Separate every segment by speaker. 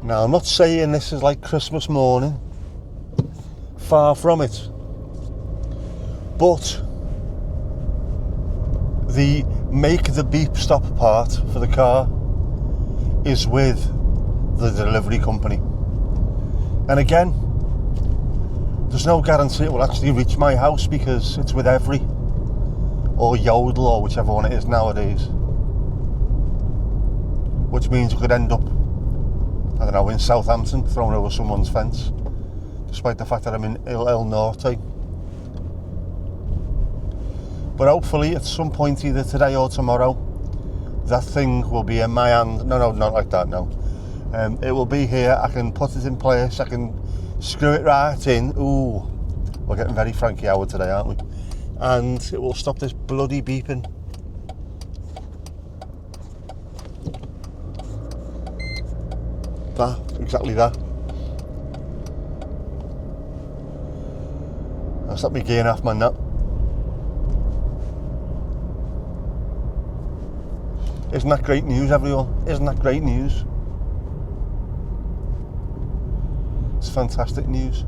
Speaker 1: Now, I'm not saying this is like Christmas morning, far from it, but the make the beep stop part for the car is with the delivery company. And again, there's no guarantee it will actually reach my house because it's with Every or Yodel or whichever one it is nowadays, which means we could end up, I don't know, in Southampton thrown over someone's fence, despite the fact that I'm in El Norte. But hopefully at some point either today or tomorrow that thing will be in my hand. No, not like that, no. It will be here, I can put it in place, I can screw it right in. Ooh, we're getting very Frankie Howard today, aren't we? And it will stop this bloody beeping. That, exactly that. I'll stop me gearing off, man, that. Isn't that great news, everyone? Isn't that great news? It's fantastic news.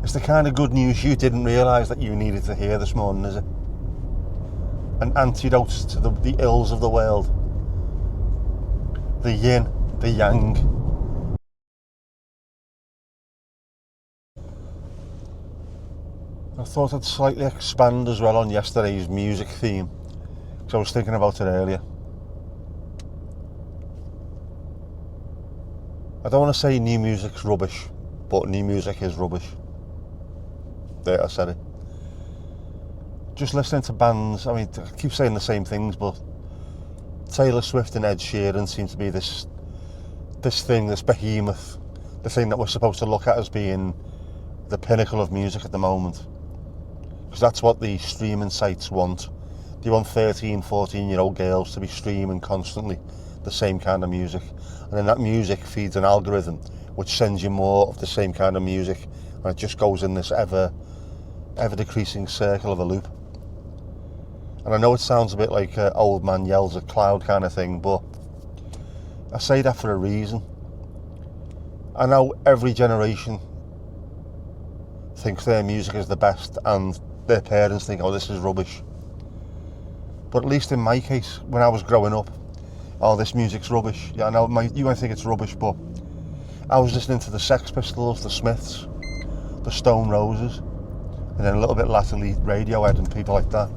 Speaker 1: It's the kind of good news you didn't realise that you needed to hear this morning, is it? An antidote to the ills of the world. The yin, the yang. I thought I'd slightly expand as well on yesterday's music theme, because I was thinking about it earlier. I don't want to say new music's rubbish, but new music is rubbish. There, I said it. Just listening to bands, I mean, I keep saying the same things, but Taylor Swift and Ed Sheeran seem to be this thing, this behemoth, the thing that we're supposed to look at as being the pinnacle of music at the moment. Because that's what the streaming sites want. They want 13, 14-year-old girls to be streaming constantly the same kind of music. And then that music feeds an algorithm which sends you more of the same kind of music. And it just goes in this ever decreasing circle of a loop. And I know it sounds a bit like old man yells at cloud kind of thing, but I say that for a reason. I know every generation thinks their music is the best and their parents think, oh, this is rubbish. But at least in my case, when I was growing up, oh, this music's rubbish. Yeah, I know you might think it's rubbish, but I was listening to the Sex Pistols, the Smiths, the Stone Roses, and then a little bit latterly Radiohead and people like that.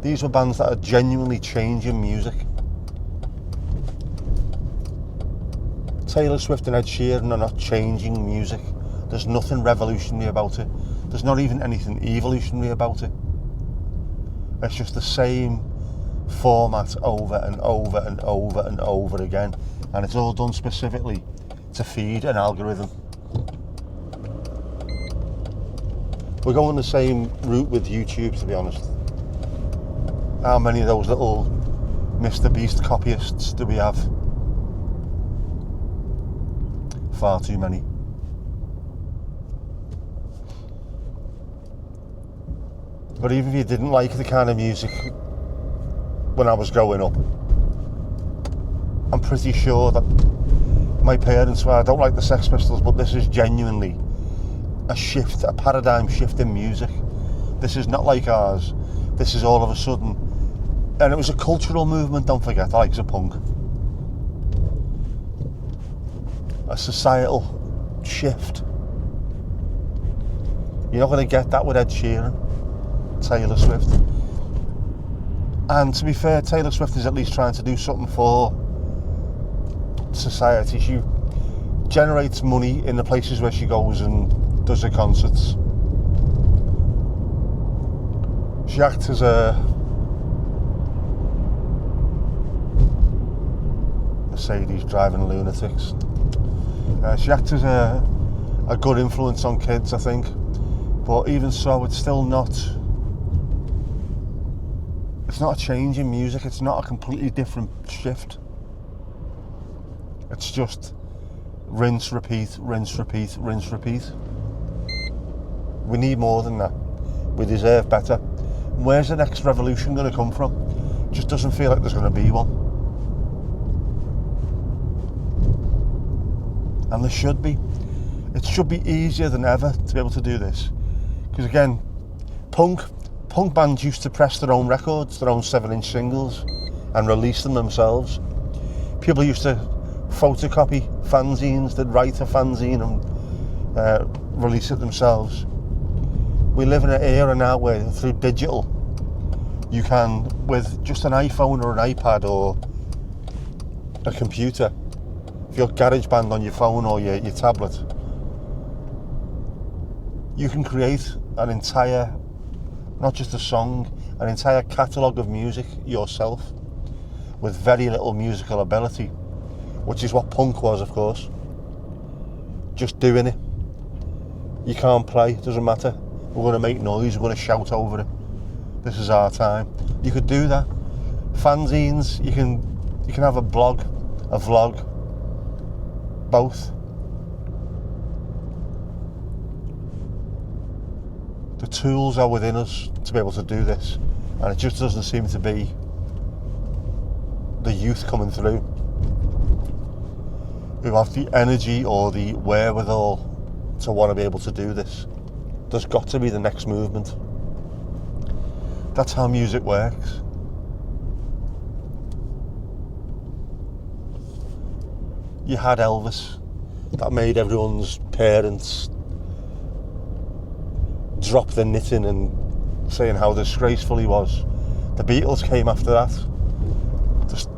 Speaker 1: These were bands that are genuinely changing music. Taylor Swift and Ed Sheeran are not changing music. There's nothing revolutionary about it. There's not even anything evolutionary about it. It's just the same format over and over and over and over again, and it's all done specifically to feed an algorithm. We're going the same route with YouTube, to be honest. How many of those little Mr. Beast copyists do we have? Far too many. But even if you didn't like the kind of music when I was growing up, I'm pretty sure that my parents were, I don't like the Sex Pistols, but this is genuinely a shift, a paradigm shift in music. This is not like ours. This is all of a sudden, and it was a cultural movement, don't forget, like the punk. A societal shift. You're not going to get that with Ed Sheeran, Taylor Swift. And to be fair, Taylor Swift is at least trying to do something for society. She generates money in the places where she goes and does her concerts. She acts as a Mercedes driving lunatics. She acts as a good influence on kids, I think. But even so, it's still not. It's not a change in music. It's not a completely different shift. It's just rinse, repeat, rinse, repeat, rinse, repeat. We need more than that. We deserve better. Where's the next revolution going to come from? It just doesn't feel like there's going to be one. And there should be. It should be easier than ever to be able to do this. Because again, punk bands used to press their own records, their own 7-inch singles, and release them themselves. People used to photocopy fanzines, they'd write a fanzine and release it themselves. We live in an era now where through digital, you can, with just an iPhone or an iPad or a computer, if you've got GarageBand on your phone or your tablet, you can create an entire, not just a song, an entire catalogue of music yourself with very little musical ability, which is what punk was, of course. Just doing it. You can't play, it doesn't matter. We're going to make noise, we're going to shout over it. This is our time. You could do that. Fanzines, you can have a blog, a vlog, both. The tools are within us to be able to do this, and it just doesn't seem to be the youth coming through who have the energy or the wherewithal to want to be able to do this. There's got to be the next movement. That's how music works. You had Elvis, that made everyone's parents drop their knitting and saying how disgraceful he was. The Beatles came after that.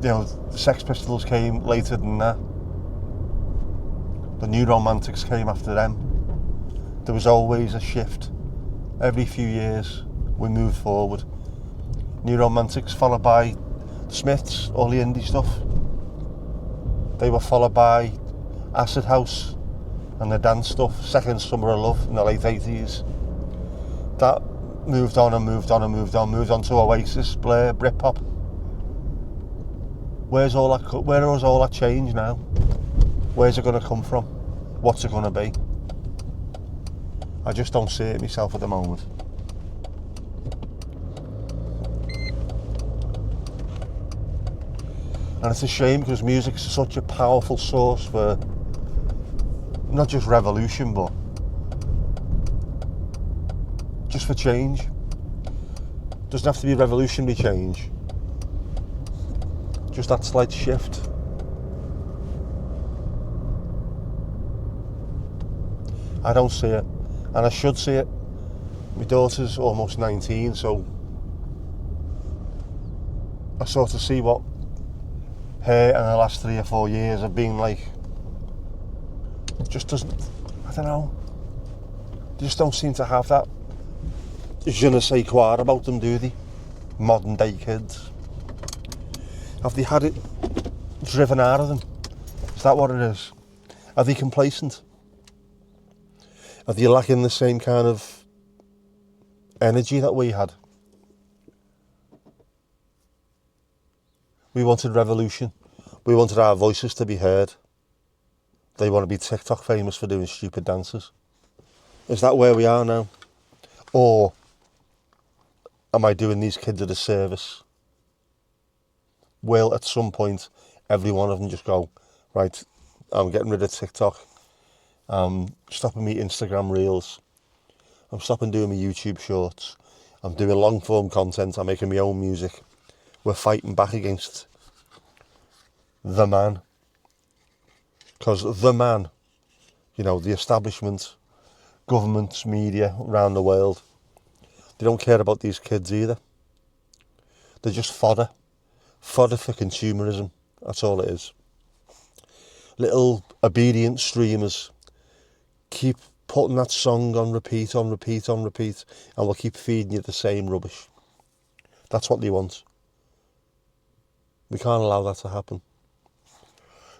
Speaker 1: The Sex Pistols came later than that. The New Romantics came after them. There was always a shift. Every few years we moved forward. New Romantics followed by the Smiths, all the indie stuff. They were followed by Acid House and the dance stuff, Second Summer of Love in the late 80s. That moved on and moved on and moved on to Oasis, Blur, Britpop. Where has all that change now? Where's it going to come from? What's it going to be? I just don't see it myself at the moment. And it's a shame because music is such a powerful source for not just revolution, but just for change. Doesn't have to be revolutionary change. Just that slight shift. I don't see it, and I should see it. My daughter's almost 19, so I sort of see what her and the last 3 or 4 years have been like. It just doesn't, I don't know, they just don't seem to have that je ne sais quoi about them, do they? Modern day kids. Have they had it driven out of them? Is that what it is? Are they complacent? Are they lacking the same kind of energy that we had? We wanted revolution. We wanted our voices to be heard. They want to be TikTok famous for doing stupid dances. Is that where we are now? Or am I doing these kids a disservice? Will at some point every one of them just go, right, I'm getting rid of TikTok. I'm stopping me Instagram reels. I'm stopping doing my YouTube shorts. I'm doing long form content. I'm making my own music. We're fighting back against the man. Because the man, the establishment, governments, media around the world, they don't care about these kids either. They're just fodder. Fodder for consumerism. That's all it is. Little obedient streamers keep putting that song on repeat, and we'll keep feeding you the same rubbish. That's what they want. We can't allow that to happen.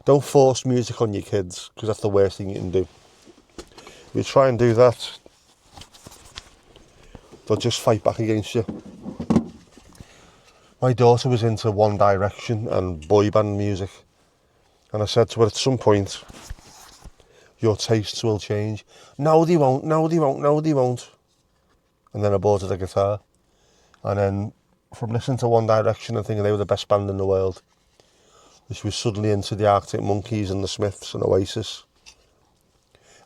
Speaker 1: Don't force music on your kids, because that's the worst thing you can do. If you try and do that, they'll just fight back against you. My daughter was into One Direction and boy band music, and I said to her, at some point, your tastes will change. No, they won't. And then I bought her a guitar. And then from listening to One Direction and thinking they were the best band in the world, she was suddenly into the Arctic Monkeys and the Smiths and Oasis.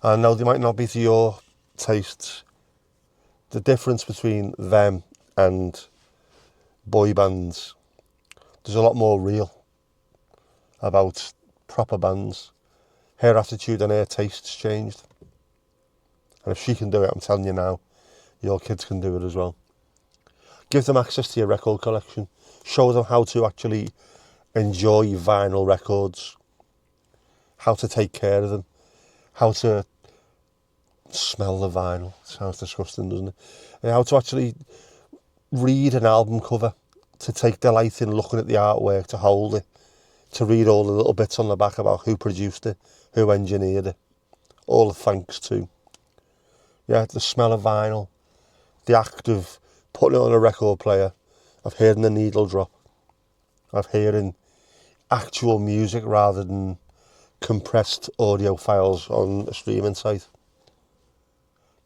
Speaker 1: I know they might not be to your tastes. The difference between them and boy bands, there's a lot more real about proper bands. Her attitude and her tastes changed. And if she can do it, I'm telling you now, your kids can do it as well. Give them access to your record collection. Show them how to actually enjoy vinyl records. How to take care of them. How to smell the vinyl. Sounds disgusting, doesn't it? And how to actually read an album cover. To take delight in looking at the artwork, to hold it. To read all the little bits on the back about who produced it, who engineered it. All the thanks to. Yeah, the smell of vinyl. The act of putting it on a record player, of hearing the needle drop, of hearing actual music rather than compressed audio files on a streaming site.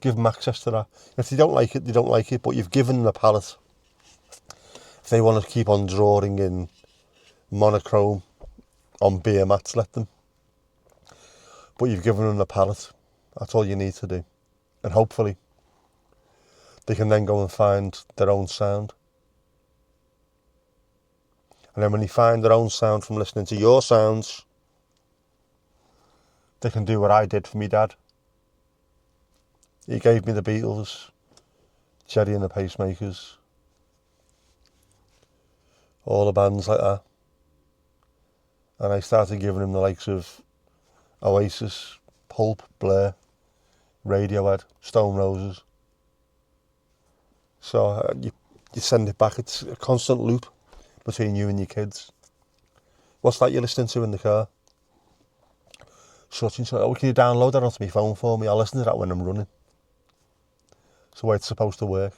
Speaker 1: Give them access to that. If they don't like it, they don't like it, but you've given them a palette. If they want to keep on drawing in monochrome on beer mats, let them. But you've given them a palette. That's all you need to do. And hopefully they can then go and find their own sound. And then when they find their own sound from listening to your sounds, they can do what I did for me dad. He gave me the Beatles, Jerry and the Pacemakers, all the bands like that. And I started giving him the likes of Oasis, Pulp, Blur, Radiohead, Stone Roses. So you send it back. It's a constant loop between you and your kids. What's that you're listening to in the car? Such and such. Oh, can you download that onto my phone for me? I'll listen to that when I'm running. It's the way it's supposed to work.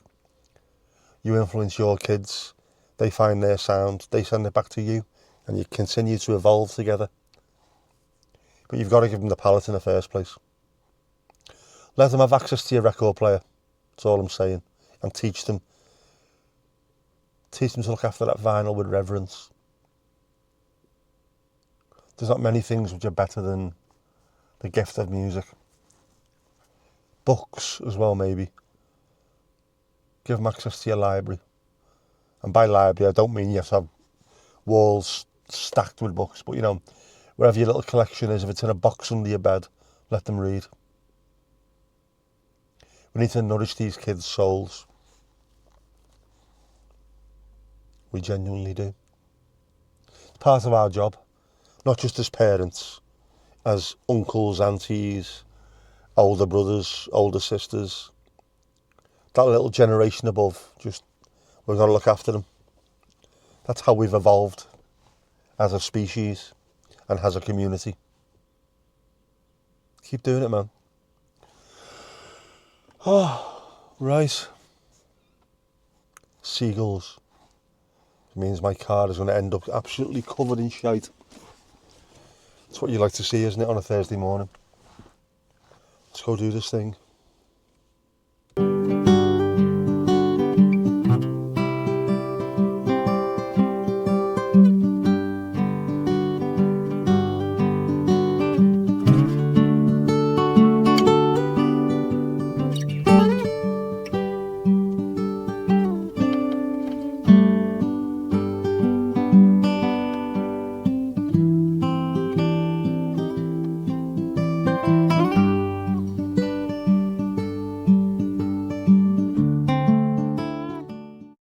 Speaker 1: You influence your kids. They find their sound. They send it back to you. And you continue to evolve together. But you've got to give them the palette in the first place. Let them have access to your record player. That's all I'm saying. And teach them. Teach them to look after that vinyl with reverence. There's not many things which are better than the gift of music. Books as well, maybe. Give them access to your library. And by library, I don't mean you have to have walls stacked with books, but you know, wherever your little collection is, if it's in a box under your bed, let them read. We need to nourish these kids' souls. We genuinely do. It's part of our job, not just as parents, as uncles, aunties, older brothers, older sisters. That little generation above, just, we've got to look after them. That's how we've evolved as a species and as a community. Keep doing it, man. Oh, right. Seagulls. It means my car is going to end up absolutely covered in shite. That's what you like to see, isn't it, on a Thursday morning? Let's go do this thing.